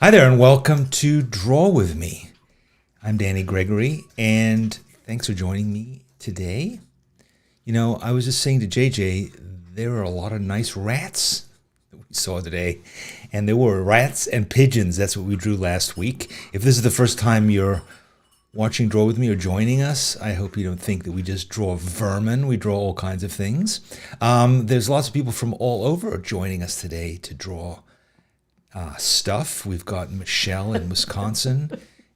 Hi there and welcome to Draw With Me. I'm Danny Gregory and thanks for joining me today. You know, I was just saying to JJ, there are a lot of nice rats that we saw today. And there were rats and pigeons. That's what we drew last week. If this is the first time you're watching Draw With Me or joining us, I hope you don't think that we just draw vermin. We draw all kinds of things. There's lots of people from all over joining us today to draw stuff. We've got Michelle in Wisconsin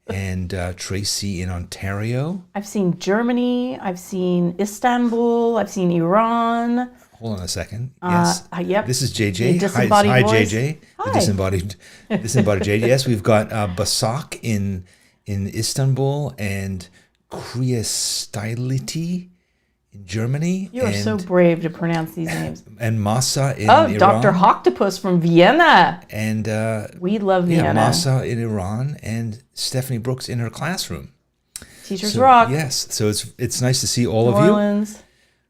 and Tracy in Ontario. I've seen Germany. I've seen Istanbul. I've seen Iran. Hold on a second. Yes. Yep. This is JJ. Hi, JJ. Hi. The disembodied JJ. Yes, we've got Basak in Istanbul and Kriestyliti in Germany. You are so brave to pronounce these names. And Masa in Iran. Dr. Octopus from Vienna. And we love Vienna. Yeah, Masa in Iran and Stephanie Brooks in her classroom. Teachers rock. Yes, so it's nice to see all New of you. Orleans.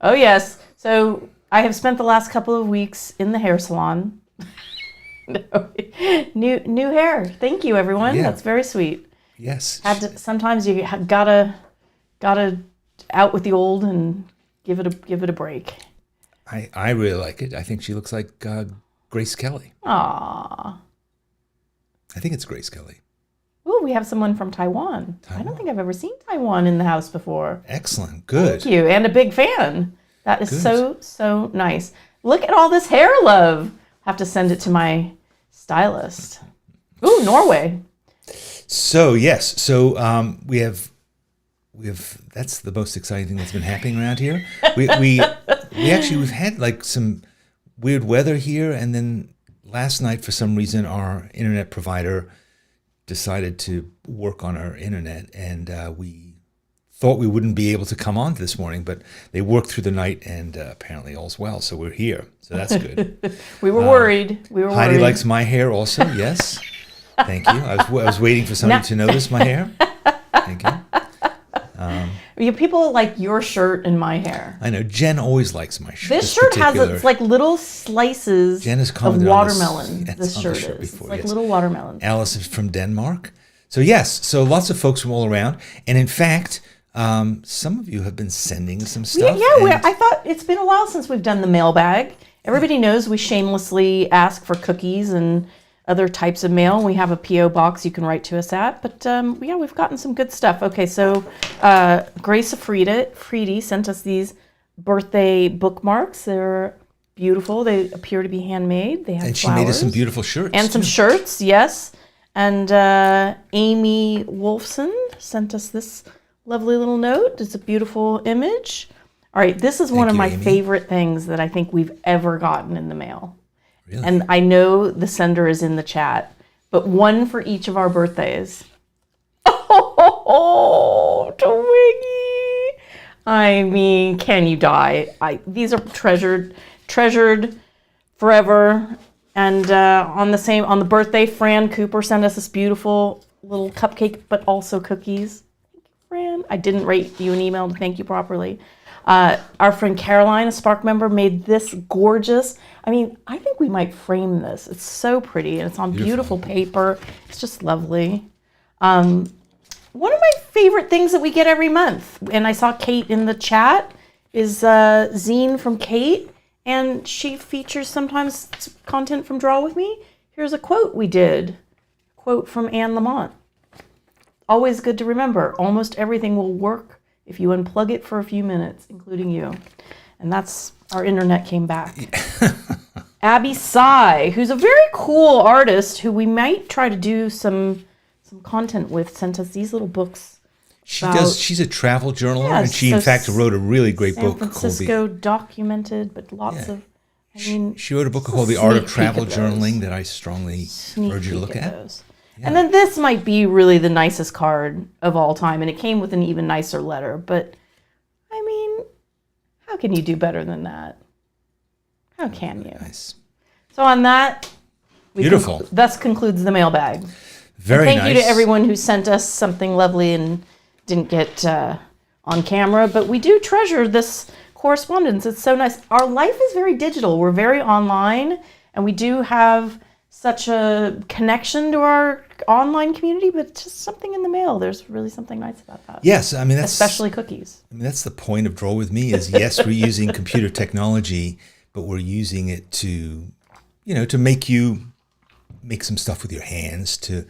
Oh yes. So I have spent the last couple of weeks in the hair salon. New hair. Thank you, everyone. Yeah. That's very sweet. Yes. Sometimes you gotta out with the old and give it a break. I really like it. I think she looks like Grace Kelly. Aww. I think it's Grace Kelly. Oh, we have someone from Taiwan. I don't think I've ever seen Taiwan in the house before. Excellent. Good. Thank you. And a big fan. That is so nice. Look at all this hair love. Have to send it to my stylist. Ooh, Norway. So yes, we have that's the most exciting thing that's been happening around here. We've had like some weird weather here, and then last night for some reason our internet provider decided to work on our internet, and we thought we wouldn't be able to come on this morning, but they worked through the night, and apparently all's well. So we're here. So that's good. We were worried. Heidi likes my hair also. Yes. Thank you. I was waiting for somebody to notice my hair. Thank you. People like your shirt and my hair. I know. Jen always likes my shirt. This shirt has like little slices of watermelon. This shirt is. It's like little watermelons. Alice is from Denmark. So yes, so lots of folks from all around. And in fact, some of you have been sending some stuff. Yeah, I thought it's been a while since we've done the mailbag. Everybody knows we shamelessly ask for cookies and other types of mail. We have a P.O. box you can write to us at. But yeah, we've gotten some good stuff. Okay, so Grace Afridi sent us these birthday bookmarks. They're beautiful. They appear to be handmade. They have and she flowers. made us some beautiful shirts. And some shirts, yes. And Amy Wolfson sent us this lovely little note. It's a beautiful image. All right, this is one of my favorite things that I think we've ever gotten in the mail. Really? And I know the sender is in the chat, but one for each of our birthdays. Oh, Twiggy! I mean, can you die? These are treasured forever. And on the birthday, Fran Cooper sent us this beautiful little cupcake, but also cookies. Thank you, Fran. I didn't write you an email to thank you properly. Our friend Caroline, a Spark member, made this gorgeous. I mean, I think we might frame this. It's so pretty, and it's on beautiful paper. It's just lovely. One of my favorite things that we get every month, and I saw Kate in the chat, is zine from Kate, and she features sometimes content from Draw With Me. Here's a quote we did. Quote from Anne Lamont. Always good to remember, almost everything will work if you unplug it for a few minutes, including you. And that's, our internet came back. Abby Sy, who's a very cool artist who we might try to do some content with, sent us these little books. She's a travel journaler, and she in fact wrote a really great book called San Francisco documented, but lots of, she wrote a book called The Art of Travel Journaling that I strongly urge you to look at. Yeah. And then this might be really the nicest card of all time, and it came with an even nicer letter. But, I mean, how can you do better than that? How can you? Nice. So on that, beautiful. Thus concludes the mailbag. Very nice. Thank you to everyone who sent us something lovely and didn't get on camera. But we do treasure this correspondence. It's so nice. Our life is very digital. We're very online, and we do have such a connection to our online community, but just something in the mail. There's really something nice about that. Yes, I mean, especially cookies. I mean, that's the point of Draw With Me is, yes, we're using computer technology, but we're using it to, to make some stuff with your hands, to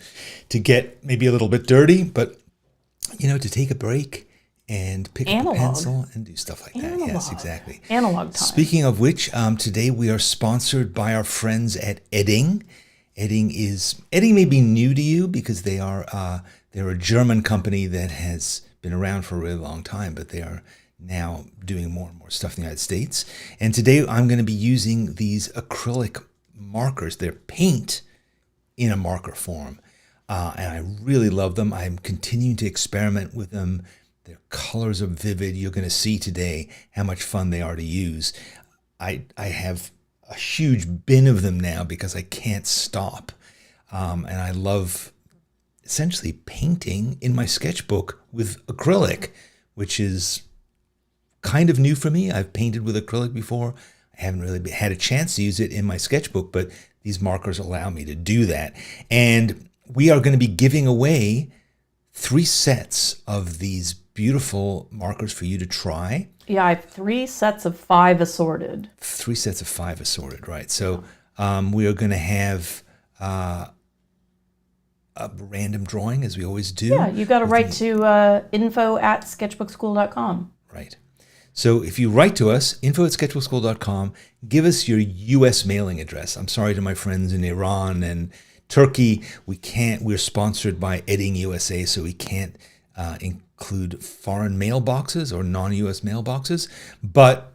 get maybe a little bit dirty, but, to take a break and pick up a pencil and do stuff like that. Yes, exactly. Analog time. Speaking of which, today we are sponsored by our friends at Edding. Edding may be new to you because they're a German company that has been around for a really long time, but they are now doing more and more stuff in the United States. And today I'm going to be using these acrylic markers. They're paint in a marker form, and I really love them. I'm continuing to experiment with them. Their colors are vivid. You're going to see today how much fun they are to use. I have a huge bin of them now because I can't stop. And I love essentially painting in my sketchbook with acrylic, which is kind of new for me. I've painted with acrylic before. I haven't really had a chance to use it in my sketchbook, but these markers allow me to do that. And we are going to be giving away 3 sets of these beautiful markers for you to try. Yeah, I have 3 sets of 5 assorted. 3 sets of 5 assorted, right? So we are going to have a random drawing, as we always do. Yeah, you've got to write to info@sketchbookschool.com. Right. So if you write to us, info@sketchbookschool.com, give us your U.S. mailing address. I'm sorry to my friends in Iran and Turkey, we're sponsored by Edding USA, so we can't include foreign mailboxes or non-U.S. mailboxes, but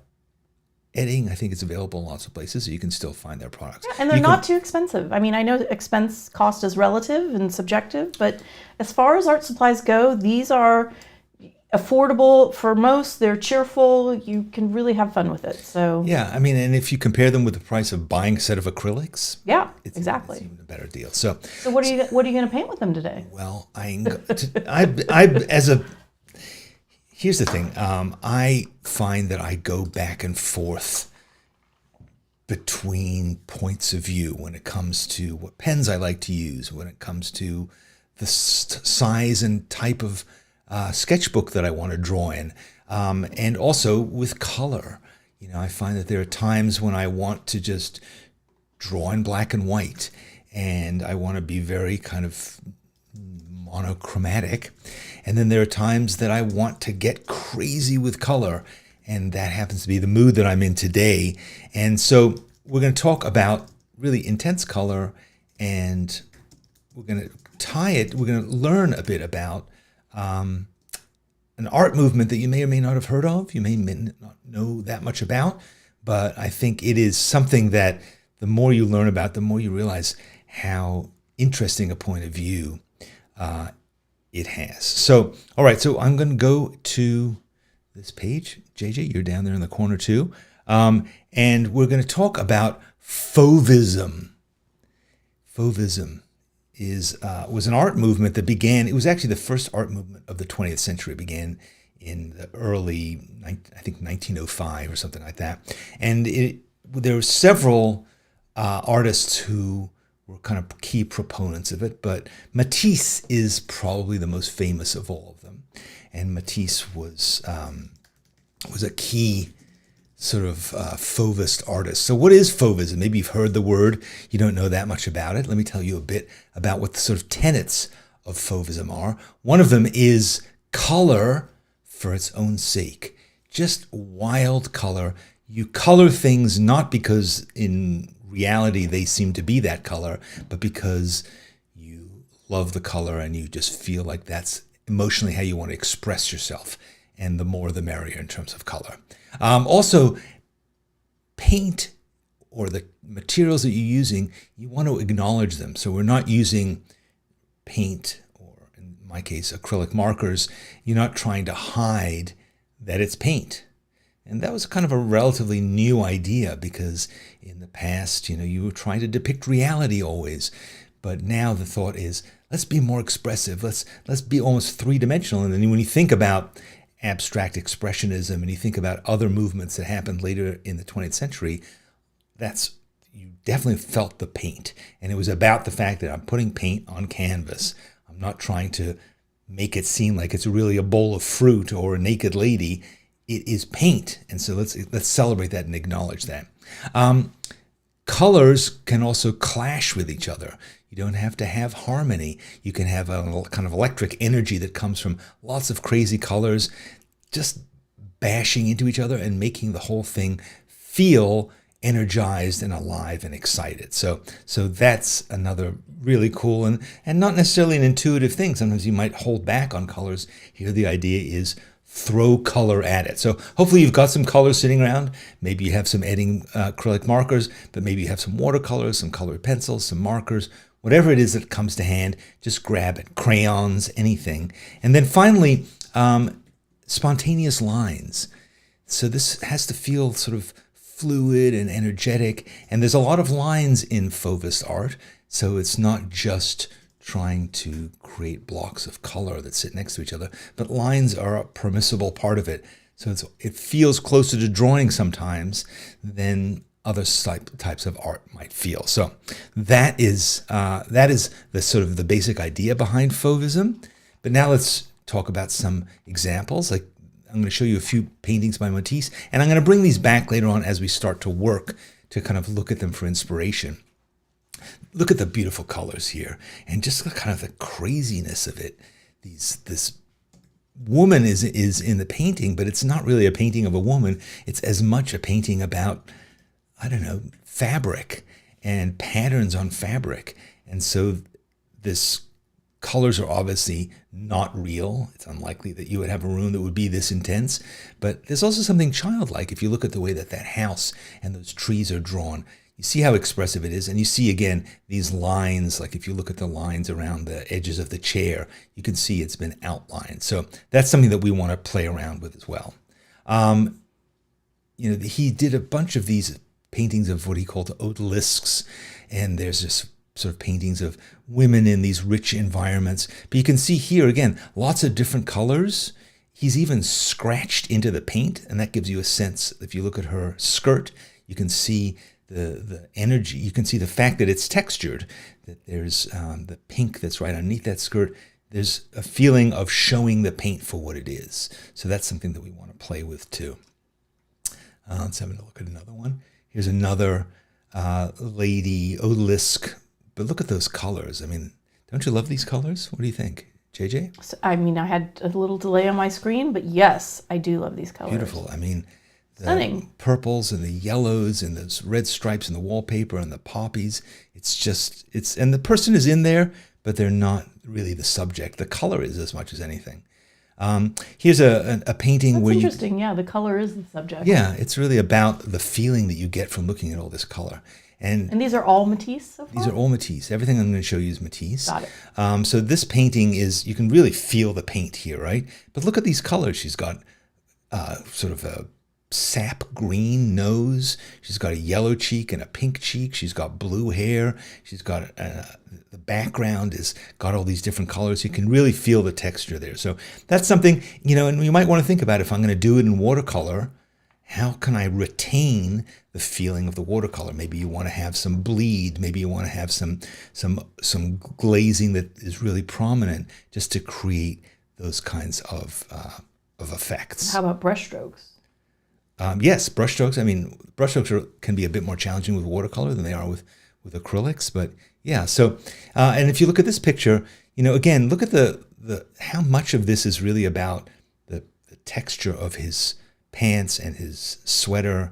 Edding, I think, is available in lots of places, so you can still find their products. Yeah, and they're not too expensive. I mean, I know expense cost is relative and subjective, but as far as art supplies go, these are affordable for most. They're cheerful. You can really have fun with it. So yeah, I mean, and if you compare them with the price of buying a set of acrylics, exactly, it's even a better deal. So what are you going to paint with them today? Well, here's the thing. I find that I go back and forth between points of view when it comes to what pens I like to use, when it comes to the size and type of sketchbook that I want to draw in, and also with color. I find that there are times when I want to just draw in black and white, and I want to be very kind of monochromatic. And then there are times that I want to get crazy with color, and that happens to be the mood that I'm in today. And so we're going to talk about really intense color, and we're going to we're going to learn a bit about an art movement that you may or may not have heard of, you may not know that much about, but I think it is something that the more you learn about, the more you realize how interesting a point of view it has. So, all right, so I'm going to go to this page. JJ, you're down there in the corner too. And we're going to talk about Fauvism. Fauvism was an art movement that began, it was actually the first art movement of the 20th century. It began in the early, I think 1905 or something like that. And there were several artists who were kind of key proponents of it, but Matisse is probably the most famous of all of them. And Matisse was a key sort of Fauvist artist. So what is Fauvism? Maybe you've heard the word, you don't know that much about it. Let me tell you a bit about what the sort of tenets of Fauvism are. One of them is color for its own sake. Just wild color. You color things not because in reality they seem to be that color, but because you love the color and you just feel like that's emotionally how you want to express yourself. And the more the merrier in terms of color. Also, paint or the materials that you're using, you want to acknowledge them. So we're not using paint, or in my case, acrylic markers. You're not trying to hide that it's paint. And that was kind of a relatively new idea because in the past, you were trying to depict reality always. But now the thought is, let's be more expressive. Let's be almost three-dimensional. And then when you think about abstract expressionism and you think about other movements that happened later in the 20th century, that's you definitely felt the paint. And it was about the fact that I'm putting paint on canvas. I'm not trying to make it seem like it's really a bowl of fruit or a naked lady. It is paint. And so let's celebrate that and acknowledge that. Colors can also clash with each other. You don't have to have harmony. You can have a kind of electric energy that comes from lots of crazy colors just bashing into each other and making the whole thing feel energized and alive and excited. So that's another really cool and not necessarily an intuitive thing. Sometimes you might hold back on colors. Here the idea is throw color at it. So hopefully you've got some colors sitting around. Maybe you have some edding acrylic markers, but maybe you have some watercolors, some colored pencils, some markers, whatever it is that comes to hand, just grab it. Crayons, anything. And then finally, spontaneous lines. So this has to feel sort of fluid and energetic. And there's a lot of lines in Fauvist art. So it's not just trying to create blocks of color that sit next to each other, but lines are a permissible part of it. So it feels closer to drawing sometimes than other types of art might feel. So that is the sort of the basic idea behind Fauvism. But now let's talk about some examples. Like I'm going to show you a few paintings by Matisse, and I'm going to bring these back later on as we start to work to kind of look at them for inspiration. Look at the beautiful colors here, and just kind of the craziness of it. This woman is in the painting, but it's not really a painting of a woman. It's as much a painting about, I don't know, fabric and patterns on fabric. And so this colors are obviously not real. It's unlikely that you would have a room that would be this intense, but there's also something childlike if you look at the way that house and those trees are drawn. You see how expressive it is, and you see again these lines. Like if you look at the lines around the edges of the chair, you can see it's been outlined. So that's something that we want to play around with as well. He did a bunch of these paintings of what he called odalisques, and there's this sort of paintings of women in these rich environments. But you can see here again lots of different colors. He's even scratched into the paint, and that gives you a sense. If you look at her skirt, you can see the energy. You can see the fact that it's textured, that there's the pink that's right underneath that skirt. There's a feeling of showing the paint for what it is. So that's something that we want to play with too. Let's have a look at another one. Here's another lady odalisque. But look at those colors. I mean, don't you love these colors? What do you think, JJ? So, I mean, I had a little delay on my screen, but yes, I do love these colors. Beautiful. I mean, the stunning purples and the yellows and those red stripes in the wallpaper and the poppies. And the person is in there, but they're not really the subject. The color is as much as anything. Here's a painting. That's where interesting. Yeah, the color is the subject. Yeah, it's really about the feeling that you get from looking at all this color. And these are all Matisse so far? These are all Matisse. Everything I'm going to show you is Matisse. Got it. So this painting is, you can really feel the paint here, right? But look at these colors. She's got sort of a sap green nose. She's got a yellow cheek and a pink cheek. She's got blue hair. She's got the background is got all these different colors. You can really feel the texture there. So that's something, and you might want to think about, if I'm going to do it in watercolor, how can I retain the feeling of the watercolor? Maybe you want to have some bleed. Maybe you want to have some glazing that is really prominent, just to create those kinds of effects. How about brushstrokes? Yes, brushstrokes. I mean, brushstrokes can be a bit more challenging with watercolor than they are with acrylics. But yeah, so and if you look at this picture, again, look at the how much of this is really about the texture of his pants and his sweater.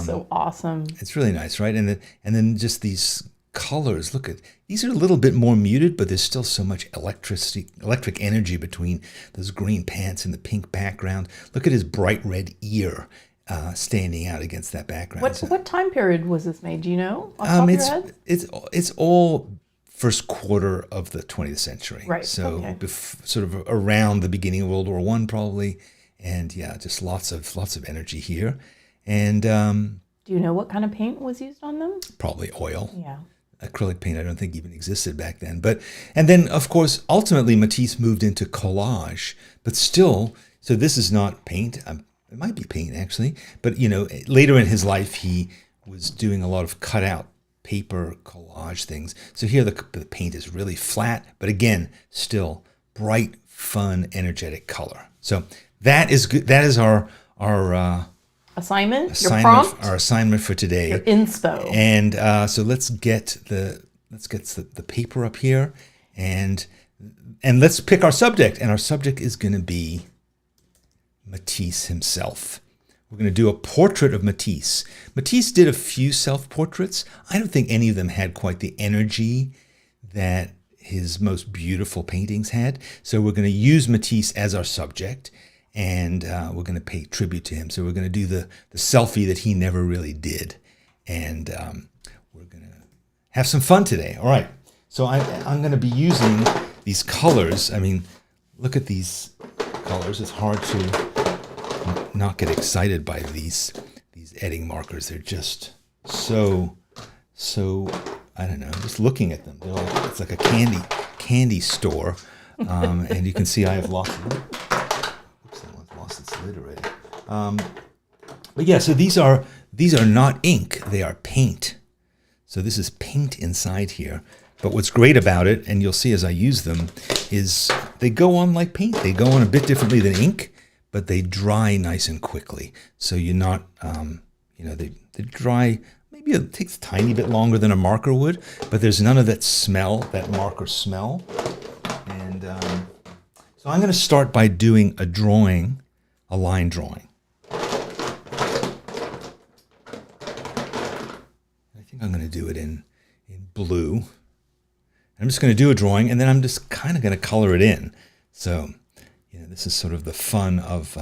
So awesome. It's really nice, right? And then just these colors. Look at these are a little bit more muted, but there's still so much electric energy between those green pants and the pink background. Look at his bright red ear standing out against that background. What time period was this made? Do you know? Off the top of your head? It's all first quarter of the 20th century. Right. So okay. Sort of around the beginning of World War I, probably. And yeah, just lots of energy here. And do you know what kind of paint was used on them? Probably oil. Yeah. Acrylic paint, I don't think even existed back then. And then of course, ultimately Matisse moved into collage, but still, so this is not paint. It might be paint actually, but later in his life, he was doing a lot of cutout paper collage things. So here the paint is really flat, but again, still bright, fun, energetic color. So that is good. That is our assignment, your prompt, our assignment for today. your inspo. And so let's get the paper up here, and let's pick our subject. And our subject is going to be Matisse himself. We're going to do a portrait of Matisse. Matisse did a few self-portraits. I don't think any of them had quite the energy that his most beautiful paintings had. So we're going to use Matisse as our subject, and we're going to pay tribute to him. So we're going to do the selfie that he never really did. And we're going to have some fun today. All right. So I'm going to be using these colors. I mean, look at these colors. It's hard to not get excited by these edding markers. They're just so I don't know, just looking at them, it's like a candy store. And you can see I have lost it. Oops, that one's lost its lid already. But yeah, so these are not ink, they are paint. So this is paint inside here. But what's great about it, and you'll see as I use them, is they go on like paint. They go on a bit differently than ink, but they dry nice and quickly. So you're not, they dry, maybe it takes a tiny bit longer than a marker would, but there's none of that smell, that marker smell. And so I'm going to start by doing a drawing, a line drawing. I think I'm going to do it in blue. I'm just going to do a drawing, and then I'm just kind of going to color it in. So, this is sort of the fun of...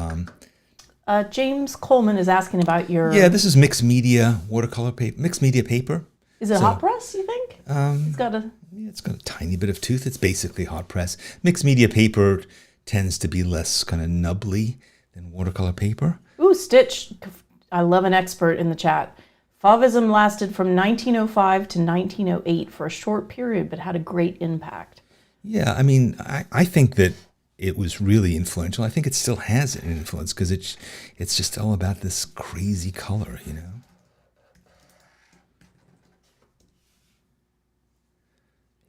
James Coleman is asking about your... Yeah, this is mixed media watercolor paper, mixed media paper. Is it a hot press, you think? It's got a... Yeah, it's got a tiny bit of tooth. It's basically hot press. Mixed media paper tends to be less kind of nubbly than watercolor paper. Ooh, Stitch. I love an expert in the chat. Fauvism lasted from 1905 to 1908 for a short period, but had a great impact. Yeah, I mean, I think that it was really influential. I think it still has an influence because it's just all about this crazy color, Make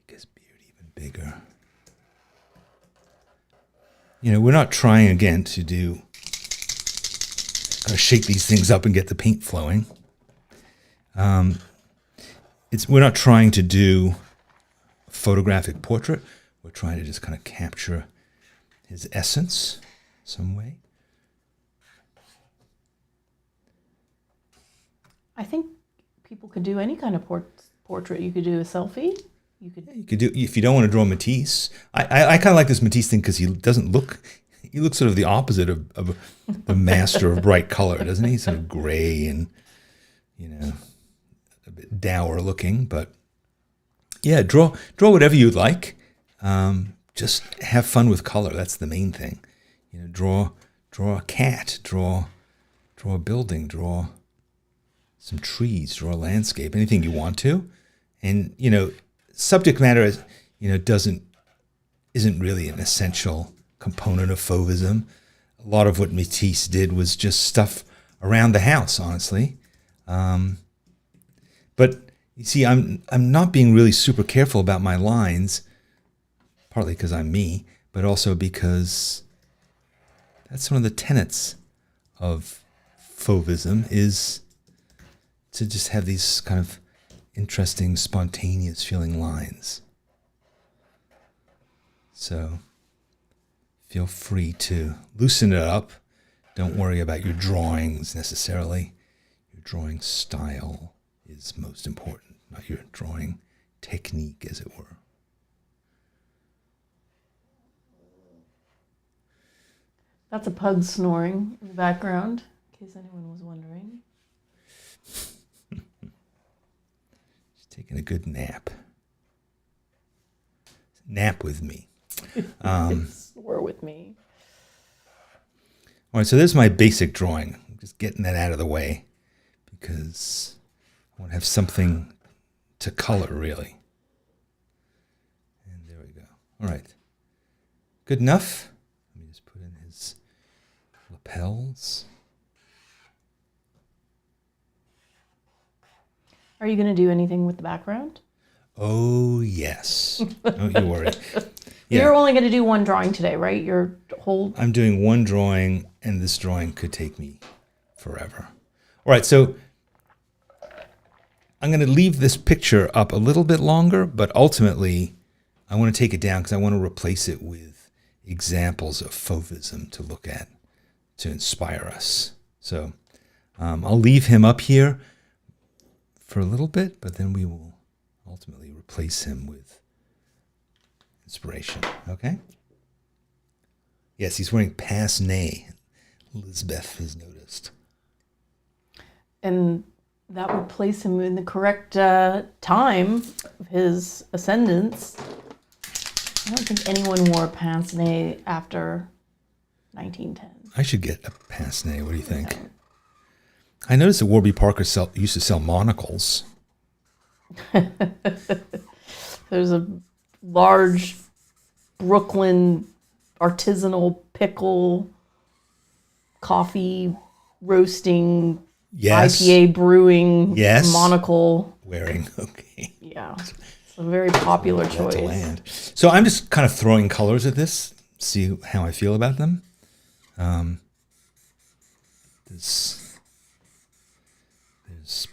his beard even bigger. We're not trying again to do shake these things up and get the paint flowing. We're not trying to do a photographic portrait. We're trying to just kind of capture his essence some way. I think people could do any kind of portrait. You could do a selfie. You could do, if you don't want to draw Matisse. I kind of like this Matisse thing because he looks sort of the opposite of the master of bright color, doesn't he? Sort of gray and, a bit dour looking, but yeah, draw whatever you'd like. Just have fun with color. That's the main thing. Draw a cat, draw a building, draw some trees, draw a landscape, anything you want to. And, subject matter is, isn't really an essential component of Fauvism. A lot of what Matisse did was just stuff around the house, honestly. But you see, I'm not being really super careful about my lines, partly because I'm me, but also because that's one of the tenets of Fauvism, is to just have these kind of interesting, spontaneous feeling lines. So feel free to loosen it up. Don't worry about your drawings necessarily. Your drawing style is most important, not your drawing technique, as it were. That's a pug snoring in the background, in case anyone was wondering. She's taking a good nap. Nap with me. Snore with me. All right, so there's my basic drawing. I'm just getting that out of the way because I want to have something to color, really. And there we go. All right. Good enough. Let me just put in his lapels. Are you going to do anything with the background? Oh, yes. Don't you worry. You're only going to do one drawing today, right? Your whole... I'm doing one drawing, and this drawing could take me forever. All right, so I'm going to leave this picture up a little bit longer, but ultimately I want to take it down because I want to replace it with examples of Fauvism to look at to inspire us. So I'll leave him up here for a little bit, but then we will ultimately replace him with inspiration, okay? Yes, he's wearing pince-nez. Elizabeth has noticed. And that would place him in the correct time of his ascendance. I don't think anyone wore pince-nez after 1910. I should get a pince-nez. What do you think? I noticed that Warby Parker used to sell monocles. There's a large Brooklyn artisanal pickle coffee roasting IPA brewing monocle. Wearing, okay. Yeah, it's a very popular choice. To land. So I'm just kind of throwing colors at this, see how I feel about them. There's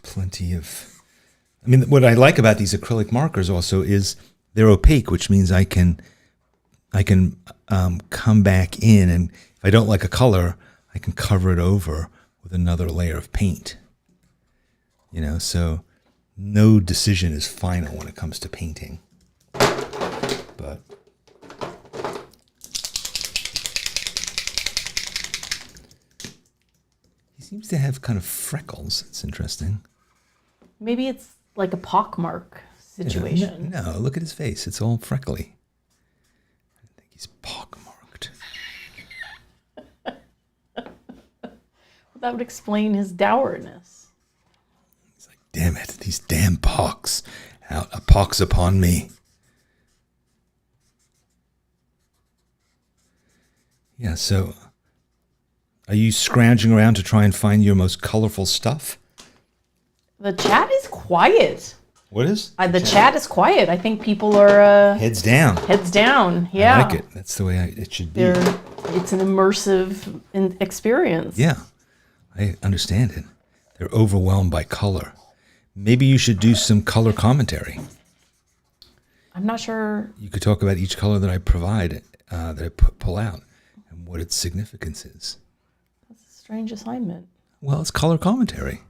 plenty of... I mean, what I like about these acrylic markers also is they're opaque, which means I can come back in, and if I don't like a color, I can cover it over with another layer of paint. You know, so no decision is final when it comes to painting. But he seems to have kind of freckles. It's interesting. Maybe it's like a pockmark situation. No, look at his face. It's all freckly. I think he's pockmarked. That would explain his dourness. He's like, damn it, these damn pox. A pox upon me. Yeah, so are you scrounging around to try and find your most colorful stuff? The chat is quiet. What is? The chat is quiet. I think people are... heads down. Heads down, yeah. I like it. That's the way it should be. It's an immersive experience. Yeah, I understand it. They're overwhelmed by color. Maybe you should do some color commentary. I'm not sure. You could talk about each color that I provide, that I pull out, and what its significance is. That's a strange assignment. Well, it's color commentary.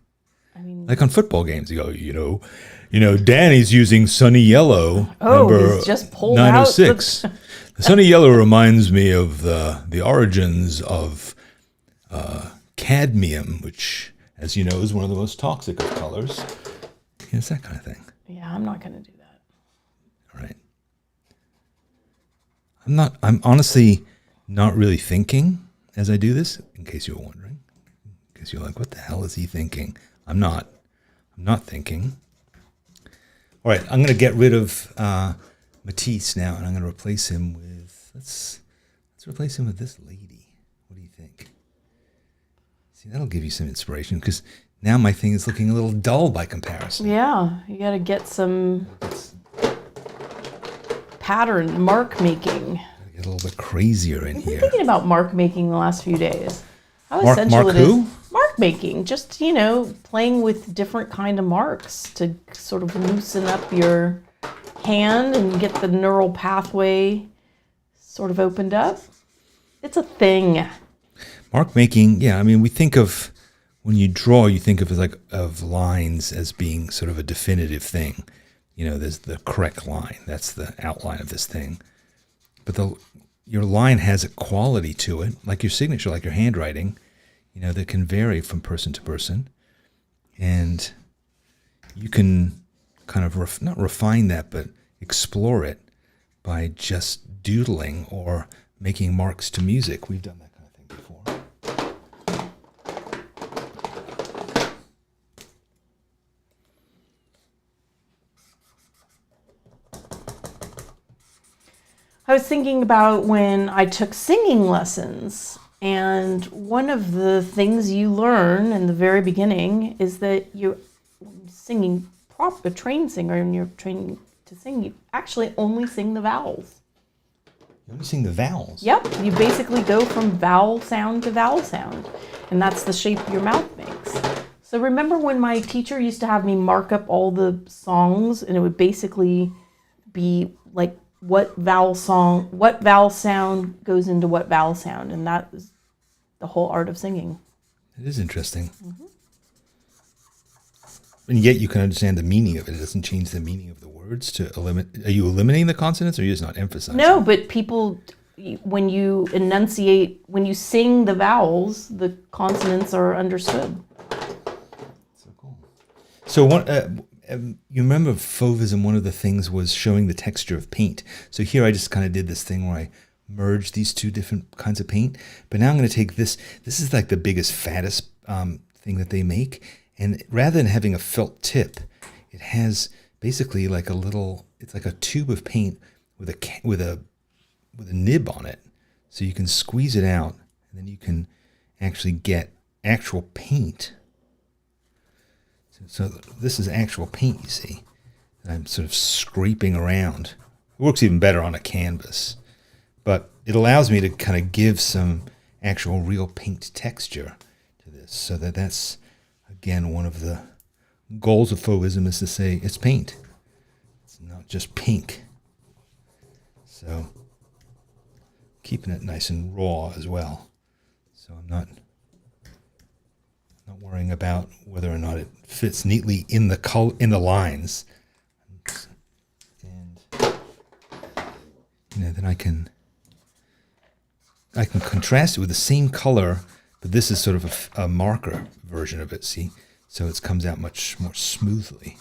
I mean, like on football games, you go, you know, Danny's using Sunny Yellow. Oh, he's just pulled 906. out. The Sunny Yellow reminds me of the origins of cadmium, which, as you know, is one of the most toxic of colors. It's that kind of thing. Yeah, I'm not going to do that. All right. I'm honestly not really thinking as I do this, in case you were wondering. In case you're like, what the hell is he thinking? I'm not thinking. All right, I'm going to get rid of Matisse now, and I'm going to replace him with, let's replace him with this lady. What do you think? See, that'll give you some inspiration, because now my thing is looking a little dull by comparison. Yeah, you got to get some pattern mark making. Get a little bit crazier in I've here. been thinking about mark making the last few days. How Mark essential it who? is. Mark making, just, playing with different kind of marks to sort of loosen up your hand and get the neural pathway sort of opened up. It's a thing. Mark making, yeah, I mean, we think of, when you draw, you think of lines as being sort of a definitive thing. There's the correct line. That's the outline of this thing. But your line has a quality to it, like your signature, like your handwriting, that can vary from person to person. And you can kind of, not refine that, but explore it by just doodling or making marks to music. We've done that kind of thing before. I was thinking about when I took singing lessons, and one of the things you learn in the very beginning is that singing a trained singer and you're training to sing, you actually only sing the vowels. You only sing the vowels? Yep, you basically go from vowel sound to vowel sound, and that's the shape your mouth makes. So remember when my teacher used to have me mark up all the songs, and it would basically be like what vowel sound goes into what vowel sound, and that is the whole art of singing. It is interesting. Mm-hmm. And yet you can understand the meaning of it. It doesn't change the meaning of the words to eliminate. Are you eliminating the consonants, or are you just not emphasizing? No, but people, when you enunciate, when you sing the vowels, the consonants are understood. So cool. So you remember Fauvism, one of the things was showing the texture of paint. So here I just kind of did this thing where I merged these two different kinds of paint. But now I'm going to take this. This is like the biggest, fattest thing that they make. And rather than having a felt tip, it has basically like a little, it's like a tube of paint with a nib on it. So you can squeeze it out, and then you can actually get actual paint. So this is actual paint, you see. And I'm sort of scraping around. It works even better on a canvas. But it allows me to kind of give some actual real paint texture to this. So that's, again, one of the goals of Fauvism is to say it's paint. It's not just pink. So keeping it nice and raw as well. So I'm not worrying about whether or not it fits neatly in the lines. And then I can contrast it with the same color, but this is sort of a marker version of it, see? So it comes out much more smoothly.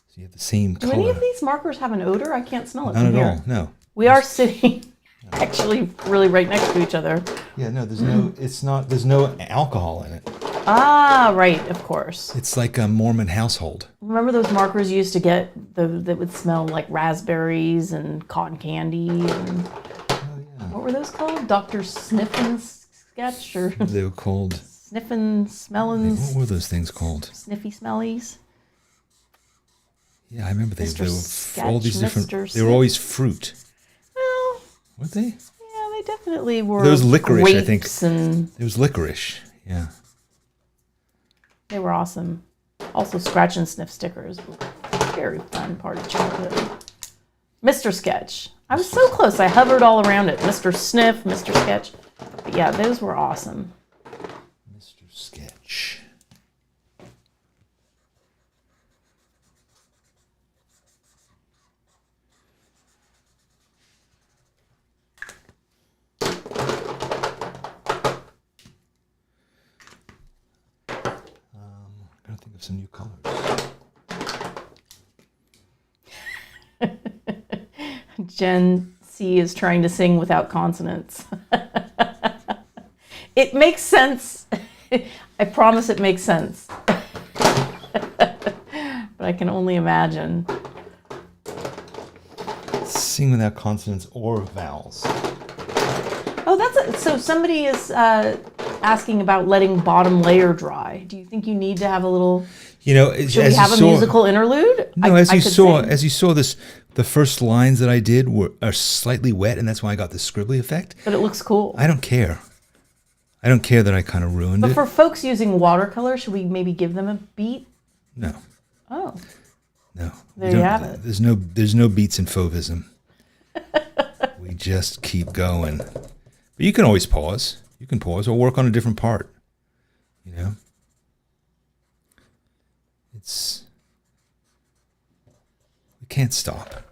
So you have the same color. Do any of these markers have an odor? I can't smell it Not from at here. all, no. We are sitting actually really right next to each other. Yeah, no, there's no alcohol in it. Ah, right, of course. It's like a Mormon household. Remember those markers you used to get that would smell like raspberries and cotton candy? And what were those called? Dr. Sniffin's Sketch? Or they were called... Sniffin' Smellins. What were those things called? Sniffy Smellies. Yeah, I remember they were Sketch, all these different... Mr. They were always fruit. Well... Weren't they? Yeah, they definitely were. There was licorice, I think. And there was licorice, yeah. They were awesome. Also, scratch and sniff stickers. Very fun part of childhood. Mr. Sketch. I was so close. I hovered all around it. Mr. Sniff, Mr. Sketch. But yeah, those were awesome. Mr. Sketch. I'm going to think of some new colors. Gen C is trying to sing without consonants. It makes sense. I promise it makes sense. But I can only imagine. Sing without consonants or vowels. Oh, so somebody is asking about letting bottom layer dry. Do you think you need to have a little... Should we have a musical interlude? No, as you saw this, the first lines that I did are slightly wet, and that's why I got the scribbly effect. But it looks cool. I don't care. I don't care that I kind of ruined it. But for folks using watercolor, should we maybe give them a beat? No. Oh. No. There you have it. There's no beats in Fauvism. We just keep going. But you can always pause. You can pause or work on a different part. We can't stop.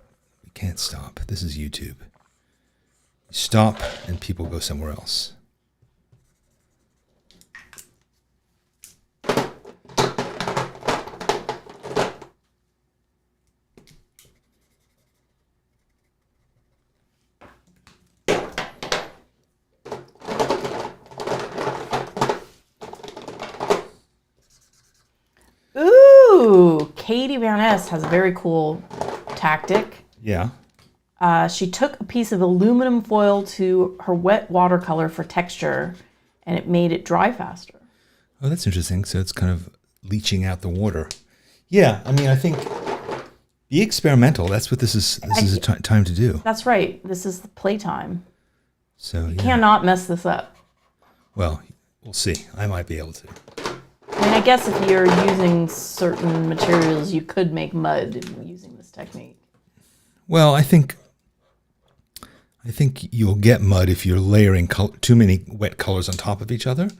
We can't stop. This is YouTube. You stop and people go somewhere else. Ooh, Katie Van Ness has a very cool tactic. Yeah. She took a piece of aluminum foil to her wet watercolor for texture, and it made it dry faster. Oh, that's interesting. So it's kind of leaching out the water. Yeah, I mean, I think be experimental. That's what this is. This is a time to do. That's right. This is the playtime. So You cannot mess this up. Well, we'll see. I might be able to. I mean, I guess if you're using certain materials, you could make mud using this technique. Well, I think you'll get mud if you're layering too many wet colors on top of each other.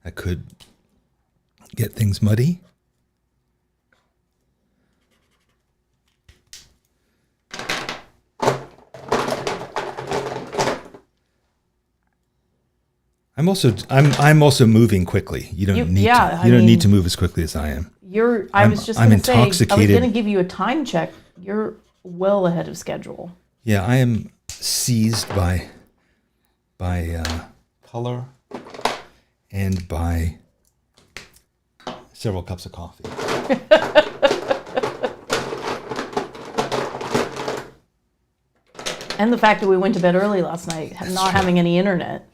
That could get things muddy. I'm also moving quickly. You don't need to move as quickly as I am. I was just going to say, I was intoxicated. going to give you a time check. You're well ahead of schedule. Yeah, I am seized by color and by several cups of coffee. And the fact that we went to bed early last night, not having any internet.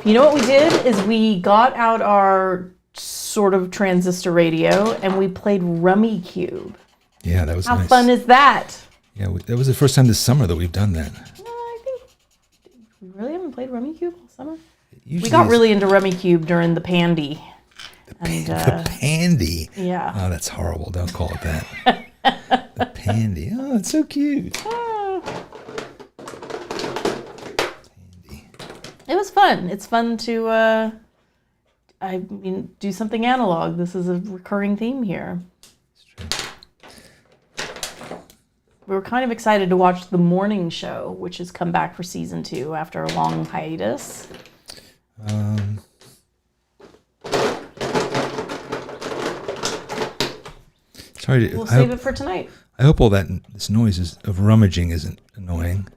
You know what we did is we got out our sort of transistor radio and we played Rummy Cube. Yeah, that was nice. How fun is that? Yeah, that was the first time this summer that we've done that. I think we really haven't played Rummy Cube all summer. We got really into Rummy Cube during the Pandy. The Pandy. Yeah. Oh, that's horrible. Don't call it that. The Pandy. Oh, it's so cute. It was fun. It's fun to, do something analog. This is a recurring theme here. It's true. We were kind of excited to watch The Morning Show, which has come back for season 2 after a long hiatus. We'll save it for tonight. I hope all this noise of rummaging isn't annoying.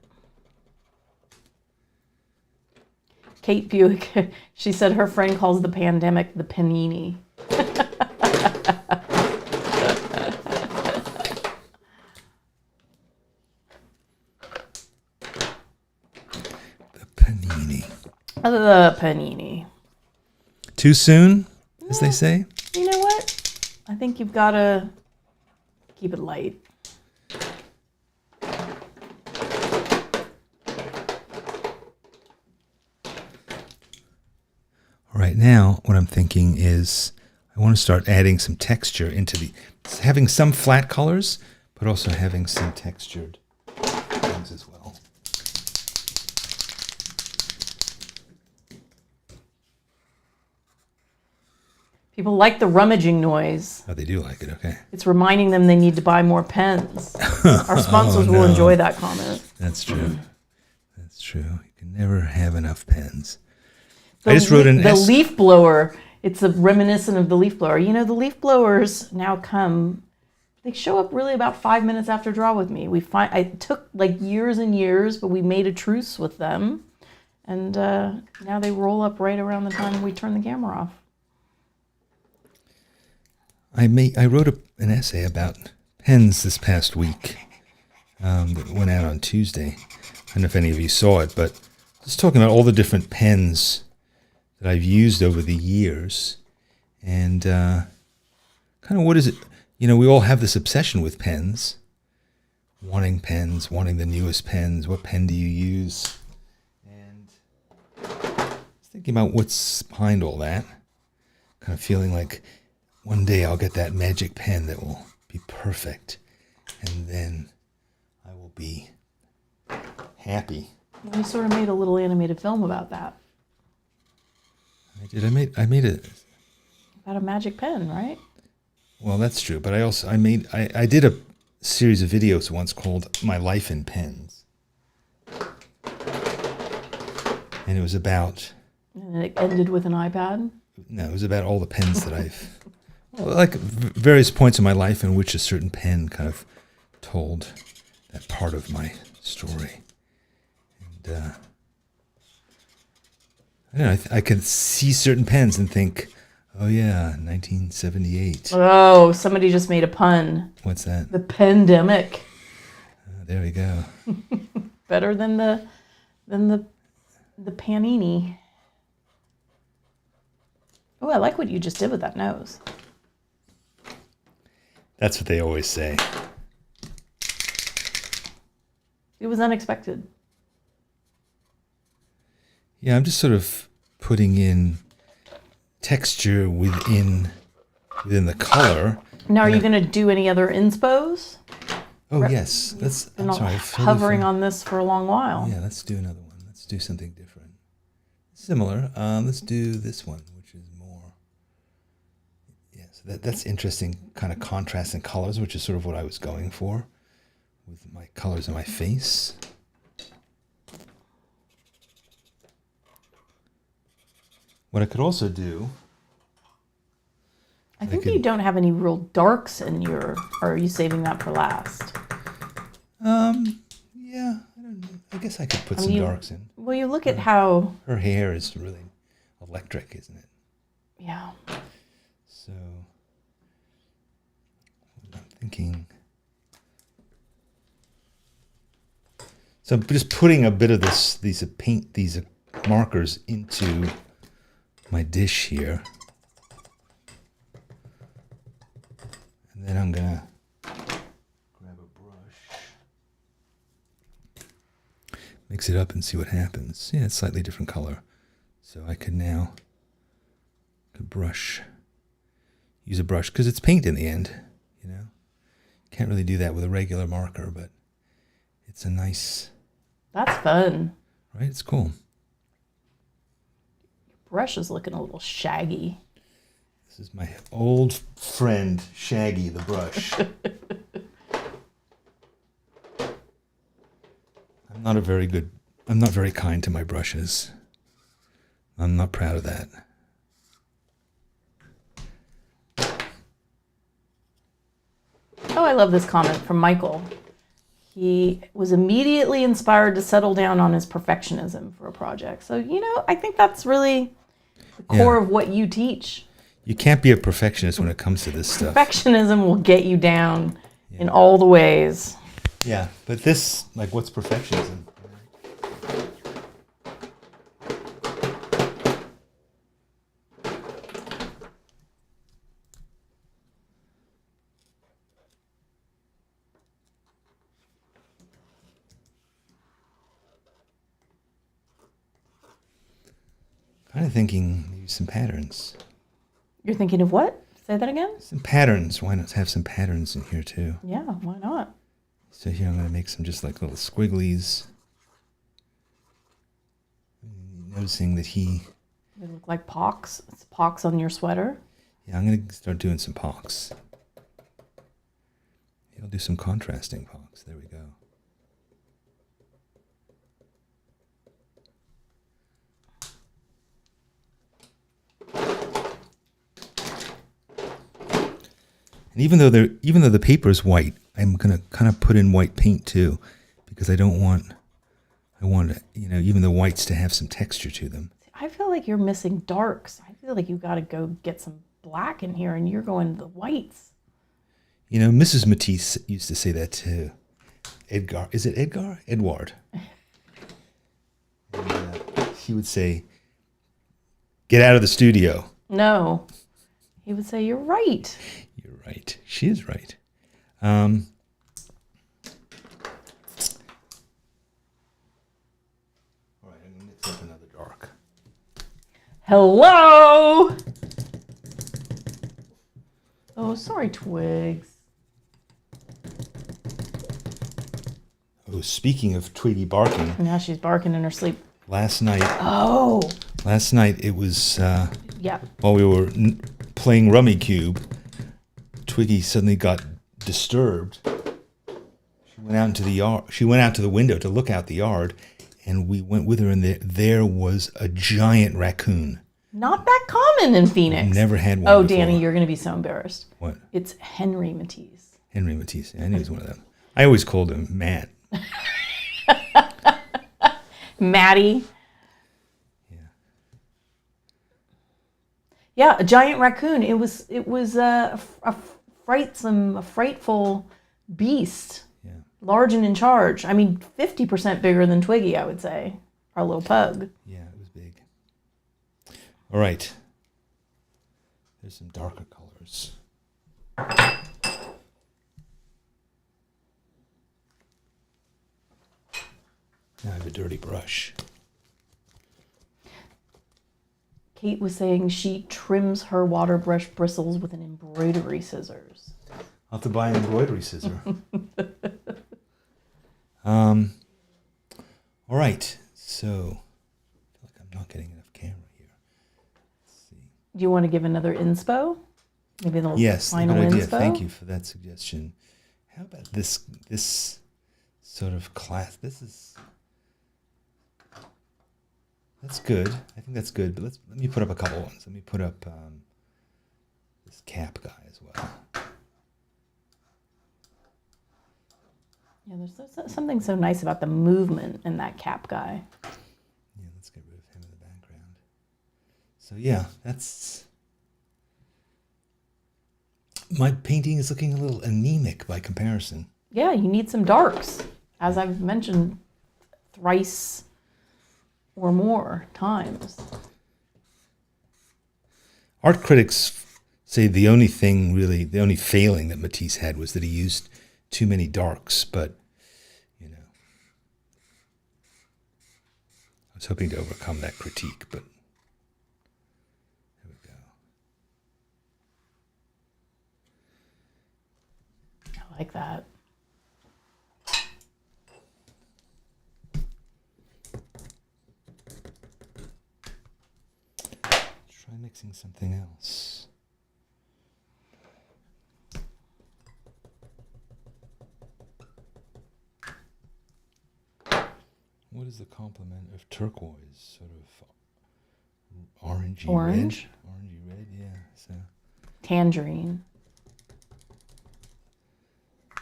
Kate Buick, she said her friend calls the pandemic the panini. The panini. The panini. Too soon, as they say? You know what? I think you've got to keep it light. Right now, what I'm thinking is I want to start adding some texture into having some flat colors, but also having some textured things as well. People like the rummaging noise. Oh, they do like it, okay. It's reminding them they need to buy more pens. Our sponsors will enjoy that comment. That's true. That's true. You can never have enough pens. I just wrote the leaf blower. It's a reminiscent of the leaf blower. You know, the leaf blowers now come. They show up really about 5 minutes after Draw With Me. It took like years and years, but we made a truce with them, and now they roll up right around the time we turn the camera off. I wrote an essay about pens this past week that went out on Tuesday. I don't know if any of you saw it, but just talking about all the different pens that I've used over the years, and kind of what is it? You know, we all have this obsession with pens, wanting the newest pens. What pen do you use? And I was thinking about what's behind all that, kind of feeling like one day I'll get that magic pen that will be perfect, and then I will be happy. We sort of made a little animated film about that. I made it about a magic pen, right? Well, that's true, but I did a series of videos once called My Life in Pens, and it was about. And it ended with an iPad. No, it was about all the pens that I've, like various points in my life in which a certain pen kind of told that part of my story, and. I don't know, I can see certain pens and think, oh yeah, 1978. Oh, somebody just made a pun. What's that? The pandemic. There we go. Better than the panini. Oh, I like what you just did with that nose. That's what they always say. It was unexpected. Yeah, I'm just sort of putting in texture within the color. Now, are you going to do any other inspos? Oh, yes. I'm sorry. Hovering on this for a long while. Yeah, let's do another one. Let's do something different. Similar. Let's do this one, which is more. Yeah, so that's interesting kind of contrast in colors, which is sort of what I was going for with my colors on my face. What I could also do. I think you don't have any real darks in your, or are you saving that for last? Yeah, I don't know. I guess I could put some darks in. Well, you look at how... Her hair is really electric, isn't it? Yeah. So, I'm thinking... So I'm just putting a bit of these markers into my dish here. And then I'm gonna grab a brush, mix it up and see what happens. Yeah, it's slightly different color. So I could now use a brush, because it's paint in the end, you know. Can't really do that with a regular marker, but it's a nice... That's fun. Right, it's cool. Your brush is looking a little shaggy. This is my old friend, Shaggy the brush. I'm not very kind to my brushes. I'm not proud of that. Oh, I love this comment from Michael. He was immediately inspired to settle down on his perfectionism for a project. So, you know, I think that's really the core of what you teach. You can't be a perfectionist when it comes to this stuff. Perfectionism will get you down in all the ways. Yeah, but this, like, what's perfectionism? Kind of thinking maybe some patterns. You're thinking of what? Say that again? Some patterns. Why not have some patterns in here too? Yeah, why not? So here I'm going to make some just like little squigglies. Noticing that They look like pocks. It's pocks on your sweater. Yeah, I'm going to start doing some pocks. I'll do some contrasting pocks. There we go. And even though the paper is white, I'm gonna kind of put in white paint too, because I want even the whites to have some texture to them. I feel like you're missing darks. I feel like you got to go get some black in here, and you're going to the whites. You know, Mrs. Matisse used to say that too. Edgar, is it Edgar? Edward. And, he would say, "Get out of the studio." No, he would say, "You're right." You're right. She is right. All right, I'm going to mix up another dark. Hello! Oh, sorry, Twigs. Oh, speaking of Twiggy barking. Now she's barking in her sleep. Last night it was while we were playing Rummy Cube, Twiggy suddenly got disturbed. She went out into the yard. She went out to the window to look out the yard, and we went with her, and there was a giant raccoon. Not that common in Phoenix. I've never had one. Oh, before. Danny, you're going to be so embarrassed. What? It's Henry Matisse. Henry Matisse. I knew he was one of them. I always called him Matt. Maddie. Yeah, a giant raccoon. It was a frightful beast. Yeah. Large and in charge. I mean, 50% bigger than Twiggy, I would say. Our little pug. Yeah, it was big. All right. There's some darker colors. Now I have a dirty brush. Kate was saying she trims her water brush bristles with an embroidery scissors. I'll have to buy an embroidery scissor. All right, so I feel like I'm not getting enough camera here. Let's see. Do you want to give another inspo? Maybe the Yes, final good idea. inspo? Thank you for that suggestion. How about this sort of class? That's good. I think that's good. But let me put up a couple ones. Let me put up this cap guy as well. Yeah, there's something so nice about the movement in that cap guy. Yeah, let's get rid of him in the background. So yeah, that's... My painting is looking a little anemic by comparison. Yeah, you need some darks, as I've mentioned thrice or more times. Art critics say the only failing that Matisse had was that he used too many darks, but, you know, I was hoping to overcome that critique, but there we go. I like that. Let's try mixing something else. What is the complement of turquoise? Sort of orangey Orange? red? Orangey red, yeah. So Tangerine.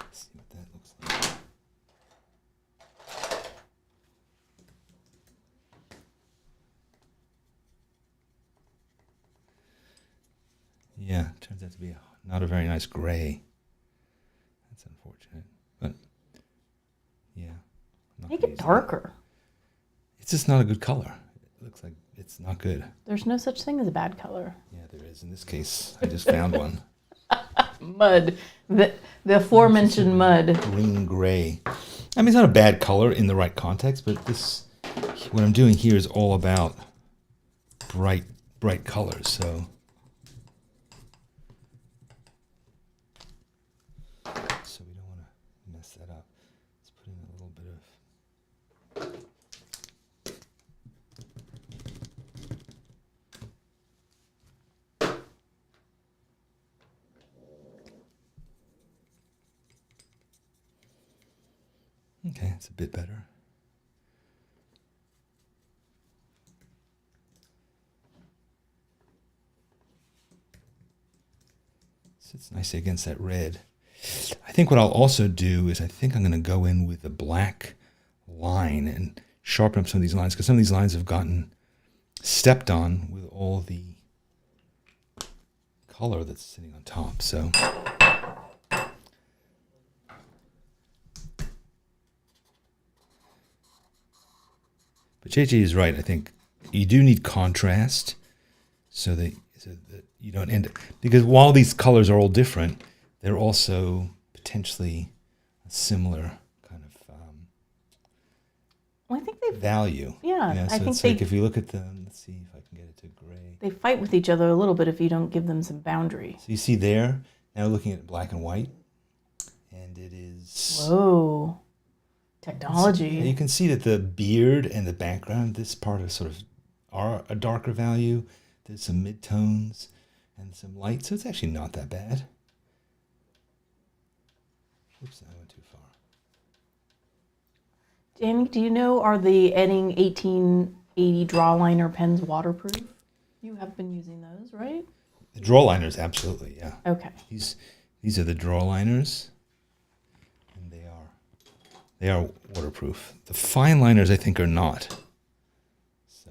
let's see what that looks like. Yeah, turns out to be not a very nice gray. That's unfortunate, but yeah. I'm not Make gonna it use darker. It's just not a good color. It looks like it's not good. There's no such thing as a bad color. Yeah, there is. In this case, I just found one. Mud. The aforementioned mud. Green gray. I mean, it's not a bad color in the right context, but what I'm doing here is all about bright colors. So we don't want to mess that up. Let's put in a little bit of... Okay, it's a bit better. Sits nicely against that red. I think what I'll also do is I think I'm going to go in with a black line and sharpen up some of these lines, because some of these lines have gotten stepped on with all the color that's sitting on top. So but JJ is right. I think you do need contrast so that you don't end it. Because while these colors are all different, they're also potentially a similar kind of Well, I think they value. Yeah, So I think it's like if you look at them, let's see if I can get it to gray. they fight with each other a little bit if you don't give them some boundary. So you see there, now looking at black and white, and it is... Whoa. Technology. You can see that the beard and the background, this part is sort of are a darker value. There's some mid-tones and some light, so it's actually not that bad. Oops, I went too far. Danny, do you know, are the Edding 1880 draw liner pens waterproof? You have been using those, right? The draw liners, absolutely, yeah. Okay. These are the draw liners, and they are waterproof. The fine liners, I think, are not. So.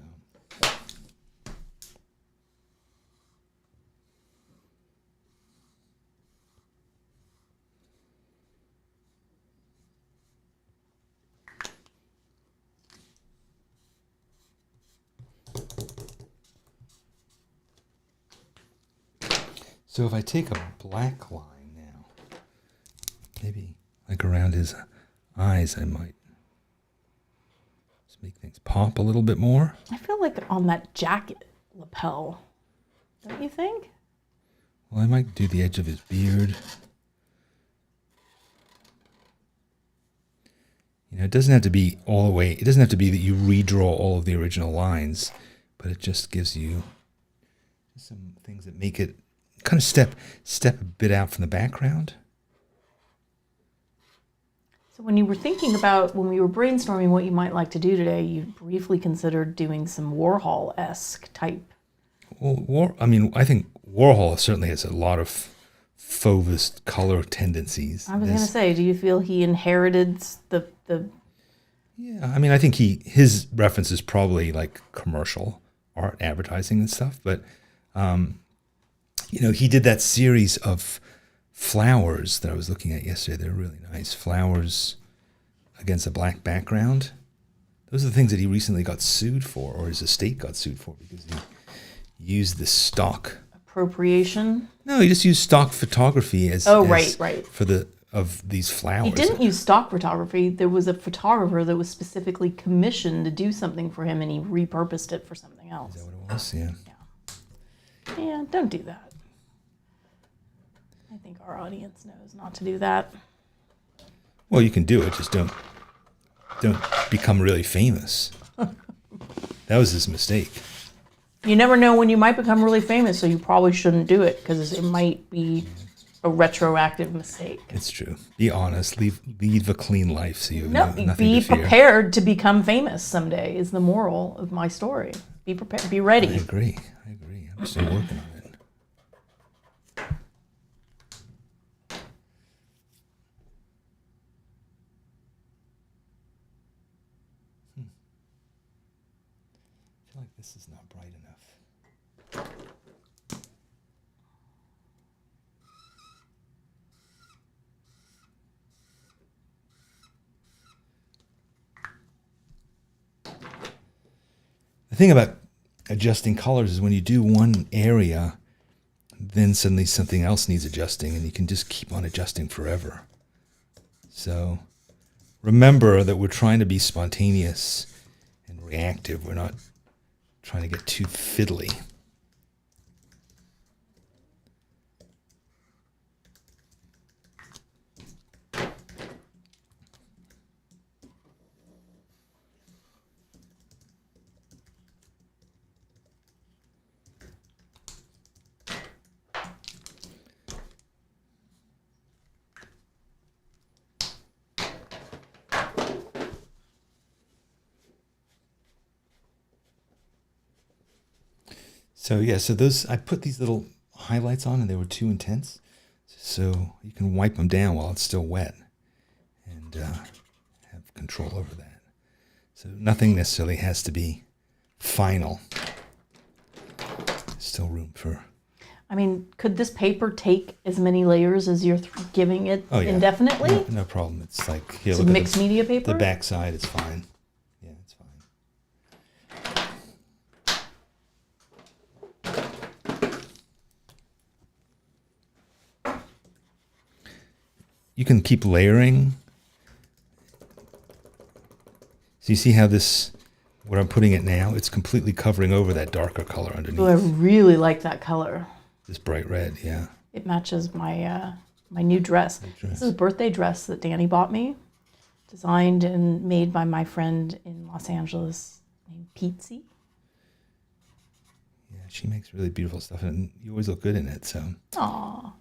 So if I take a black line now, maybe like around his eyes, I might Just make things pop a little bit more. I feel like on that jacket lapel, don't you think? Well, I might do the edge of his beard. You know, it doesn't have to be all the way. It doesn't have to be that you redraw all of the original lines, but it just gives you some things that make it kind of step a bit out from the background. So when you were thinking about, when we were brainstorming what you might like to do today, you briefly considered doing some Warhol-esque type. Well, I think Warhol certainly has a lot of Fauvist color tendencies. I was going to say, do you feel he inherited the Yeah, I mean, I think his reference is probably like commercial art, advertising and stuff. But, you know, he did that series of flowers that I was looking at yesterday. They're really nice. Flowers against a black background. Those are the things that he recently got sued for, or his estate got sued for, because he used the stock appropriation? No, he just used stock photography as right. for of these flowers. He didn't use stock photography. There was a photographer that was specifically commissioned to do something for him, and he repurposed it for something else. Is that what it was? Yeah. Yeah, don't do that. I think our audience knows not to do that. Well, you can do it, just don't become really famous. That was his mistake. You never know when you might become really famous, so you probably shouldn't do it because it might be a retroactive mistake. It's true. Be honest. Lead a clean life so you have nothing be to fear. prepared to become famous someday is the moral of my story. Be prepared. Be ready. I agree. I'm still working on it. I feel like this is not bright enough. The thing about adjusting colors is when you do one area, then suddenly something else needs adjusting, and you can just keep on adjusting forever. So remember that we're trying to be spontaneous and reactive. We're not trying to get too fiddly. So yeah, so those, I put these little highlights on and they were too intense. So you can wipe them down while it's still wet and have control over that. So nothing necessarily has to be final. There's still room for... I mean, could this paper take as many layers as you're giving it indefinitely? No problem. It's like, here, It's look mixed at media paper? the back side is fine. Yeah, it's fine. You can keep layering. So you see how this, where I'm putting it now, it's completely covering over that darker color underneath. Oh, I really like that color. This bright red, yeah. It matches my my new dress. This is a birthday dress that Danny bought me, designed and made by my friend in Los Angeles named Peetsy. Yeah, she makes really beautiful stuff, and you always look good in it, so. Aww.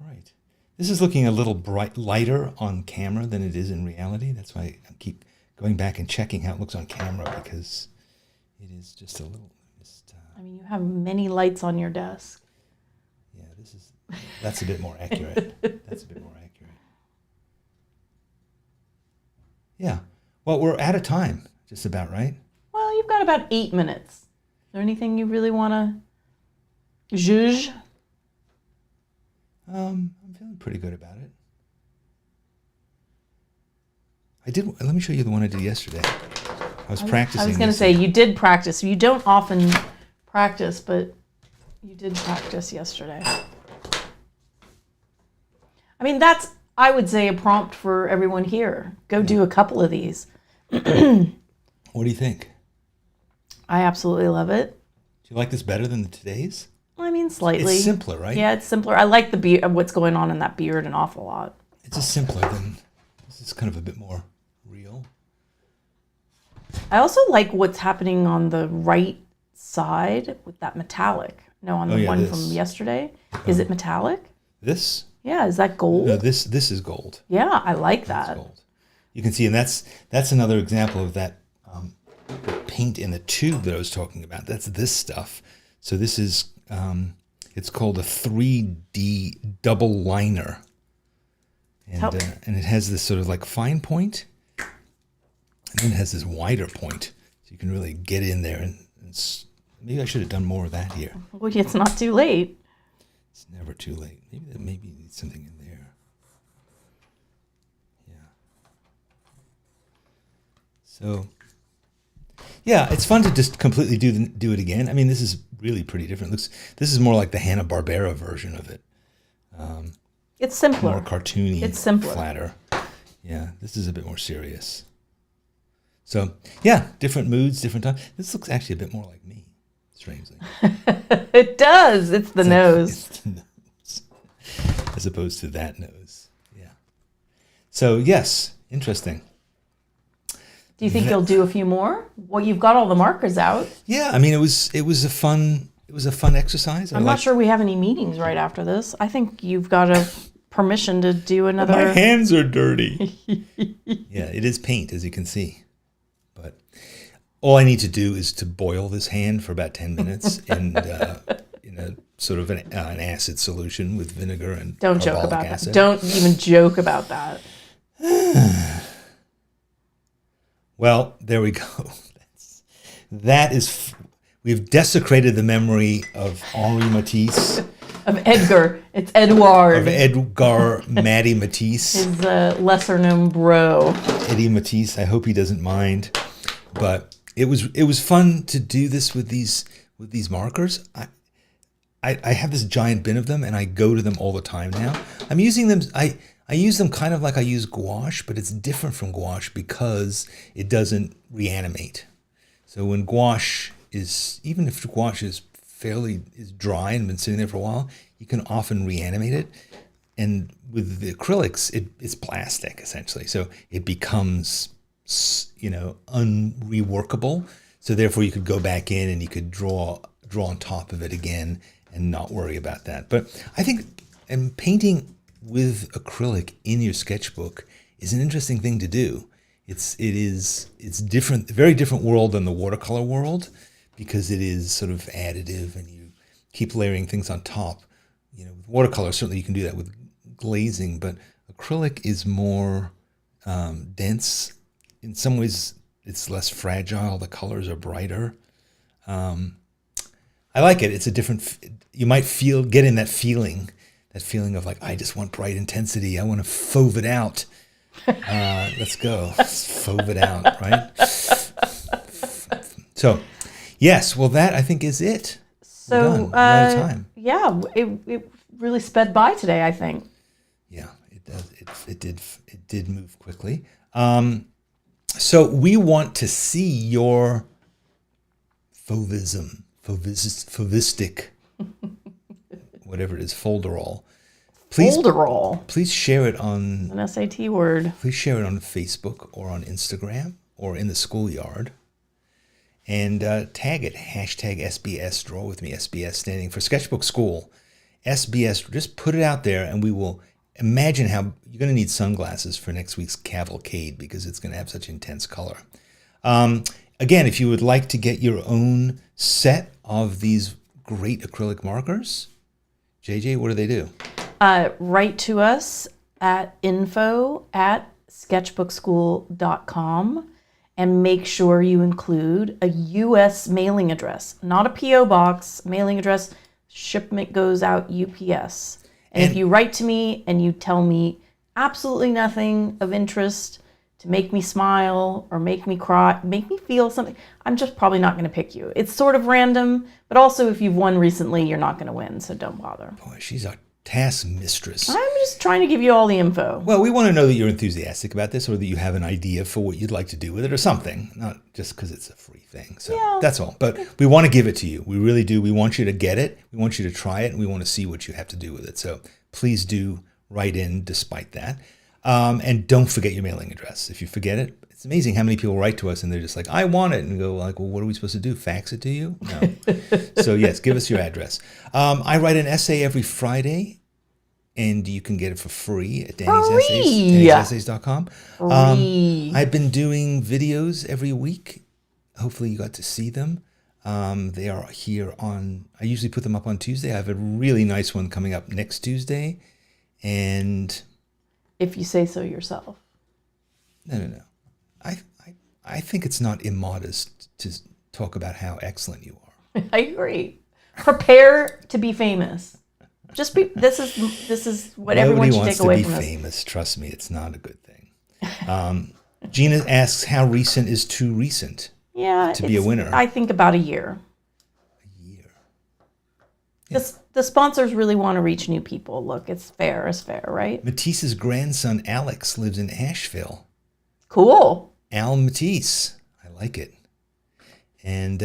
Right. This is looking a little lighter on camera than it is in reality. That's why I keep going back and checking how it looks on camera, because it is just a little... I mean, you have many lights on your desk. Yeah, that's a bit more accurate. That's a bit more accurate. Yeah. Well, we're out of time, just about, right? Well, you've got about 8 minutes. Is there anything you really want to zhuzh? I'm feeling pretty good about it. Let me show you the one I did yesterday. I was practicing. I was going to say, you did practice. You don't often practice, but you did practice yesterday. I mean, that's, I would say, a prompt for everyone here. Go do a couple of these. What do you think? I absolutely love it. Do you like this better than today's? I mean, slightly. It's simpler, right? Yeah, it's simpler. I like the beard, what's going on in that beard an awful lot. It's just simpler than, this is kind of a bit more real. I also like what's happening on the right side with that metallic. No, on the one from yesterday. Is it metallic? This? Yeah, is that gold? No, this is gold. Yeah, I like that. That's gold. You can see, and that's another example of that the paint in the tube that I was talking about. That's this stuff. So this is, it's called a 3D double liner. And it has this sort of like fine point, and then it has this wider point. So you can really get in there and maybe I should have done more of that here. Well, it's not too late. It's never too late. Maybe you need something in there. Yeah. So, yeah, it's fun to just completely do it again. I mean, this is really pretty different. This is more like the Hanna-Barbera version of it. It's simpler. More cartoony. It's simpler. Flatter. Yeah, this is a bit more serious. So, yeah, different moods, different time. This looks actually a bit more like me, strangely. It does. It's the nose. It's the nose. As opposed to that nose. Yeah. So, yes, interesting. Do you think you'll do a few more? Well, you've got all the markers out. Yeah, I mean, it was a fun exercise. I'm not sure we have any meetings right after this. I think you've got a permission to do another. My hands are dirty. Yeah, it is paint, as you can see. But all I need to do is to boil this hand for about 10 minutes in a sort of an acid solution with vinegar and Don't joke about acid. that. Don't even joke about that. Well, there we go. We've desecrated the memory of Henri Matisse. Of Edgar. It's Edouard. Of Edgar Matty Matisse. His lesser known bro. Eddie Matisse. I hope he doesn't mind. But it was fun to do this with these markers. I have this giant bin of them, and I go to them all the time now. I'm using them. I use them kind of like I use gouache, but it's different from gouache because it doesn't reanimate. So when gouache even if gouache is dry and been sitting there for a while, you can often reanimate it. And with the acrylics, it's plastic essentially, so it becomes unreworkable. So therefore, you could go back in and you could draw on top of it again and not worry about that. But I think painting with acrylic in your sketchbook is an interesting thing to do. It's different, very different world than the watercolor world, because it is sort of additive and you keep layering things on top. With watercolor, certainly you can do that with glazing, but acrylic is more dense. In some ways, it's less fragile. The colors are brighter. I like it. It's a different, you might get in that feeling of like, I just want bright intensity. I want to fauve it out. Let's go. Let's fauve it out, right? So, yes, well, that I think is it. So, we're out of time. Yeah, it really sped by today, I think. Yeah, it does. It did move quickly. So we want to see your fauvistic, whatever it is, folderol. Folderol. Please share it on An SAT word. Please share it on Facebook or on Instagram or in the schoolyard. And tag it, #SBS, draw with me, SBS standing for Sketchbook School. SBS, just put it out there and we will imagine how you're going to need sunglasses for next week's cavalcade because it's going to have such intense color. Again, if you would like to get your own set of these great acrylic markers, JJ, what do they do? Write to us at info@sketchbookschool.com and make sure you include a U.S. mailing address, not a P.O. box, mailing address. Shipment goes out UPS. And if you write to me and you tell me absolutely nothing of interest, to make me smile or make me cry, make me feel something, I'm just probably not going to pick you. It's sort of random, but also if you've won recently, you're not going to win, so don't bother. Boy, she's a task mistress. I'm just trying to give you all the info. Well, we want to know that you're enthusiastic about this or that you have an idea for what you'd like to do with it or something, not just because it's a free thing. So that's all. But we want to give it to you. We really do. We want you to get it. We want you to try it, and we want to see what you have to do with it. So please do write in despite that. And don't forget your mailing address. If you forget it, it's amazing how many people write to us and they're just like, I want it. And go like, well, what are we supposed to do? Fax it to you? No. So yes, give us your address. I write an essay every Friday. And you can get it for free at Danny'sEssays.com. I've been doing videos every week. Hopefully you got to see them. They are here on, I usually put them up on Tuesday. I have a really nice one coming up next Tuesday. And if you say so yourself. No. I think it's not immodest to talk about how excellent you are. I agree. Prepare to be famous. Just be. This is what everyone should take away from this. Nobody wants to be famous. Trust me, it's not a good thing. Gina asks, how recent is too recent? Yeah, to be a winner. I think about a year. A year. Yeah. The sponsors really want to reach new people. Look, it's fair as fair, right? Matisse's grandson Alex lives in Asheville. Cool. Al Matisse. I like it. And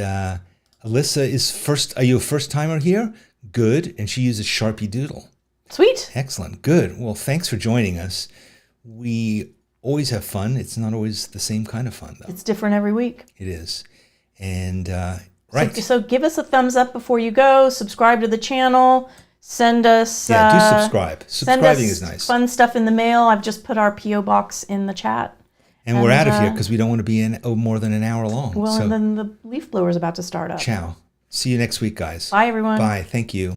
Alyssa is first. Are you a first timer here? Good. And she uses Sharpie Doodle. Sweet. Excellent. Good. Well, thanks for joining us. We always have fun. It's not always the same kind of fun, though. It's different every week. It is. And right. So give us a thumbs up before you go. Subscribe to the channel. Send us. Do subscribe. Subscribing is nice. Fun stuff in the mail. I've just put our P.O. box in the chat. And we're out of here because we don't want to be more than an hour long. Well, and then the leaf blower is about to start up. Ciao. See you next week, guys. Bye, everyone. Bye. Thank you.